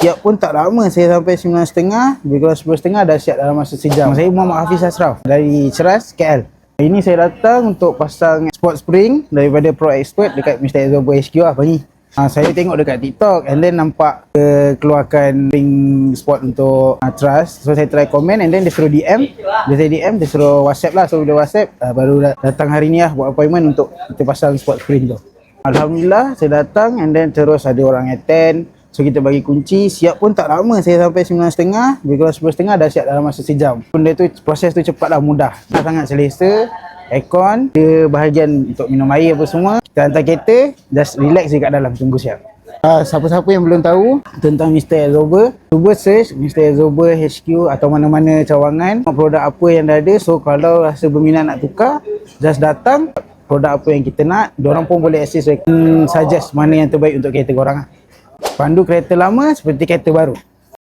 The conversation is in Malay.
siap pun tak lama, saya sampai 9.30, lebih kurang 10.30 dah siap dalam masa sejam. Saya Muhammad Hafiz Ashraf dari Ceras, KL. Ini saya datang untuk pasang sport spring daripada Pro Expert dekat Mr. Exobo HQ apa ni. Saya tengok dekat TikTok and then nampak keluarkan ring sport untuk trust. So saya try komen and then dia suruh DM. Dia suruh WhatsApp lah. So bila WhatsApp baru datang hari ni lah buat appointment untuk kita pasang sport spring tu. Alhamdulillah saya datang and then terus ada orang attend. So kita bagi kunci, siap pun tak lama, saya sampai 9.30, lebih kurang 10.30 dah siap dalam masa sejam. Benda tu, proses tu cepat lah, mudah. Sangat selesa, aircon, ada bahagian untuk minum air apa semua. Kita hantar kereta, just relax je kat dalam, tunggu siap. Siapa-siapa yang belum tahu tentang Mr. Exobo, cuba search Mr. Exobo HQ atau mana-mana cawangan, produk apa yang dah ada. So kalau rasa berminat nak tukar, just datang, produk apa yang kita nak, diorang pun boleh assist, suggest mana yang terbaik untuk kereta korang. Pandu kereta lama seperti kereta baru.